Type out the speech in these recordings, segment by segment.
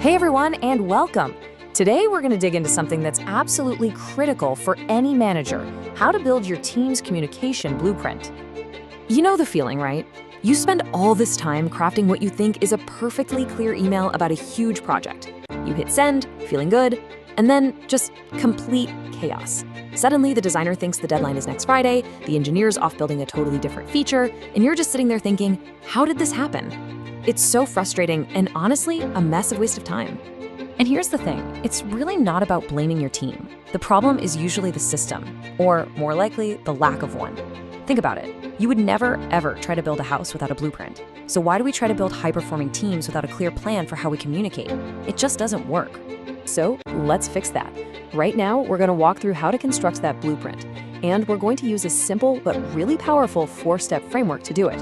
Hey everyone, and welcome! Today we're going to dig into something that's absolutely critical for any manager: how to build your team's communication blueprint. You know the feeling, right? You spend all this time crafting what you think is a perfectly clear email about a huge project. You hit send, feeling good, and then just complete chaos. Suddenly, the designer thinks the deadline is next Friday, the engineer's off building a totally different feature, and you're just sitting there thinking, how did this happen? It's so frustrating and honestly, a massive waste of time. And here's the thing, it's really not about blaming your team. The problem is usually the system, or more likely, the lack of one. Think about it. You would never, ever try to build a house without a blueprint. So why do we try to build high-performing teams without a clear plan for how we communicate? It just doesn't work. So let's fix that. Right now, we're going to walk through how to construct that blueprint, and we're going to use a simple but really powerful 4-step framework to do it.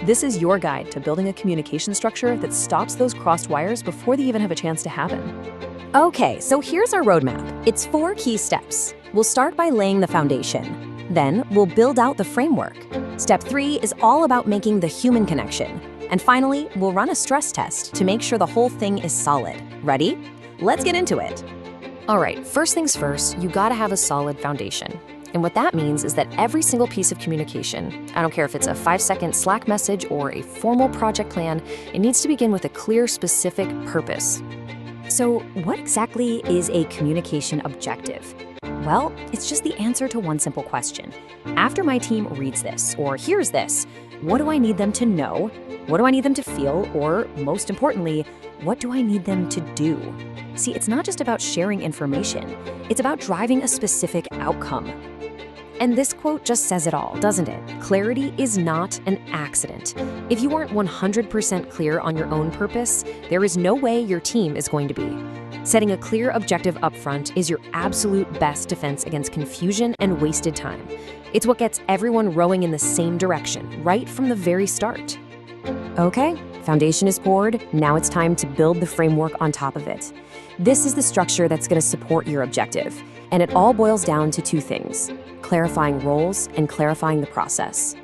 This is your guide to building a communication structure that stops those crossed wires before they even have a chance to happen. Okay, so here's our roadmap. It's 4 key steps. We'll start by laying the foundation. Then we'll build out the framework. Step 3 is all about making the human connection. And finally, we'll run a stress test to make sure the whole thing is solid. Ready? Let's get into it. All right, first things first, you gotta have a solid foundation. And what that means is that every single piece of communication, I don't care if it's a 5-second Slack message or a formal project plan, it needs to begin with a clear, specific purpose. So what exactly is a communication objective? Well, it's just the answer to one simple question. After my team reads this or hears this, what do I need them to know? What do I need them to feel? Or most importantly, what do I need them to do? See, it's not just about sharing information. It's about driving a specific outcome. And this quote just says it all, doesn't it? Clarity is not an accident. If you aren't 100% clear on your own purpose, there is no way your team is going to be. Setting a clear objective upfront is your absolute best defense against confusion and wasted time. It's what gets everyone rowing in the same direction, right from the very start. Okay, foundation is poured, now it's time to build the framework on top of it. This is the structure that's going to support your objective, and it all boils down to 2 things: clarifying roles and clarifying the process.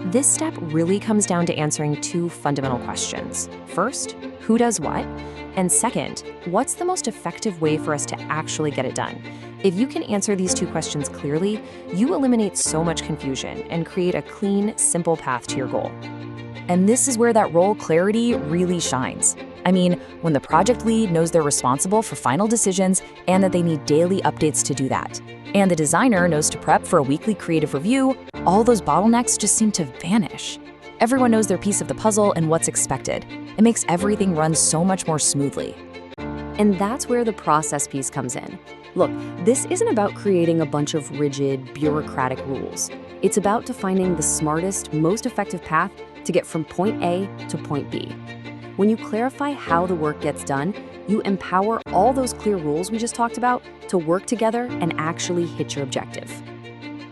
This step really comes down to answering 2 fundamental questions. First, who does what? And second, what's the most effective way for us to actually get it done? If you can answer these 2 questions clearly, you eliminate so much confusion and create a clean, simple path to your goal. And this is where that role clarity really shines. I mean, when the project lead knows they're responsible for final decisions and that they need daily updates to do that, and the designer knows to prep for a weekly creative review, all those bottlenecks just seem to vanish. Everyone knows their piece of the puzzle and what's expected. It makes everything run so much more smoothly. And that's where the process piece comes in. Look, this isn't about creating a bunch of rigid, bureaucratic rules. It's about defining the smartest, most effective path to get from point A to point B. When you clarify how the work gets done, you empower all those clear rules we just talked about to work together and actually hit your objective.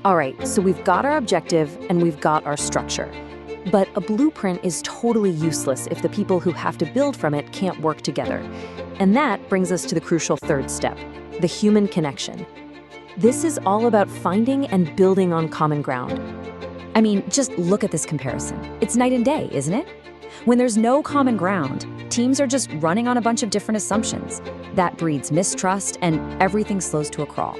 All right, so we've got our objective and we've got our structure. But a blueprint is totally useless if the people who have to build from it can't work together. And that brings us to the crucial 3rd step, the human connection. This is all about finding and building on common ground. I mean, just look at this comparison. It's night and day, isn't it? When there's no common ground, teams are just running on a bunch of different assumptions. That breeds mistrust and everything slows to a crawl.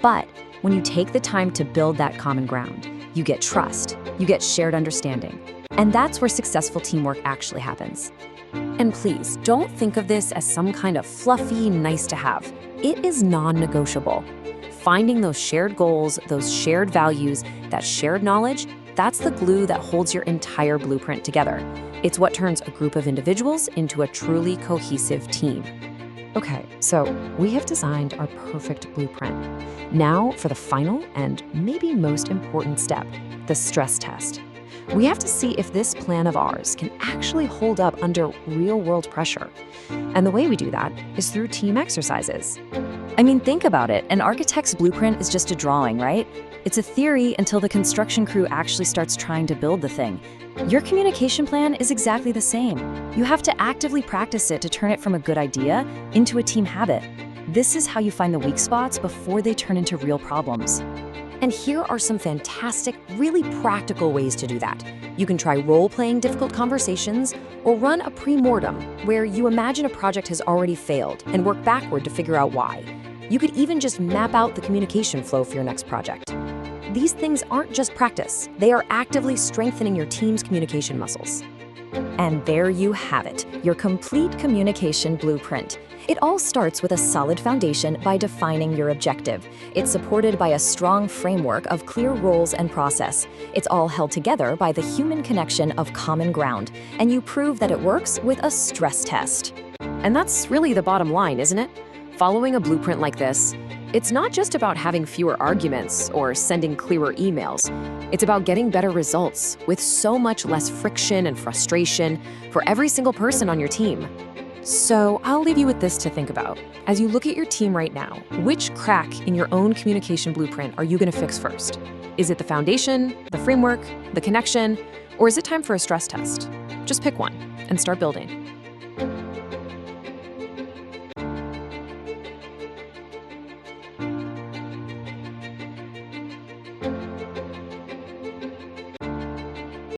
But when you take the time to build that common ground, you get trust, you get shared understanding. And that's where successful teamwork actually happens. And please, don't think of this as some kind of fluffy, nice to have. It is non-negotiable. Finding those shared goals, those shared values, that shared knowledge, that's the glue that holds your entire blueprint together. It's what turns a group of individuals into a truly cohesive team. Okay, so we have designed our perfect blueprint. Now for the final and maybe most important step, the stress test. We have to see if this plan of ours can actually hold up under real-world pressure. And the way we do that is through team exercises. I mean, think about it. An architect's blueprint is just a drawing, right? It's a theory until the construction crew actually starts trying to build the thing. Your communication plan is exactly the same. You have to actively practice it to turn it from a good idea into a team habit. This is how you find the weak spots before they turn into real problems. And here are some fantastic, really practical ways to do that. You can try role-playing difficult conversations or run a pre-mortem where you imagine a project has already failed and work backward to figure out why. You could even just map out the communication flow for your next project. These things aren't just practice, they are actively strengthening your team's communication muscles. And there you have it, your complete communication blueprint. It all starts with a solid foundation by defining your objective. It's supported by a strong framework of clear roles and process. It's all held together by the human connection of common ground, and you prove that it works with a stress test. And that's really the bottom line, isn't it? Following a blueprint like this, it's not just about having fewer arguments or sending clearer emails. It's about getting better results with so much less friction and frustration for every single person on your team. So I'll leave you with this to think about. As you look at your team right now, which crack in your own communication blueprint are you going to fix first? Is it the foundation, the framework, the connection, or is it time for a stress test? Just pick one and start building.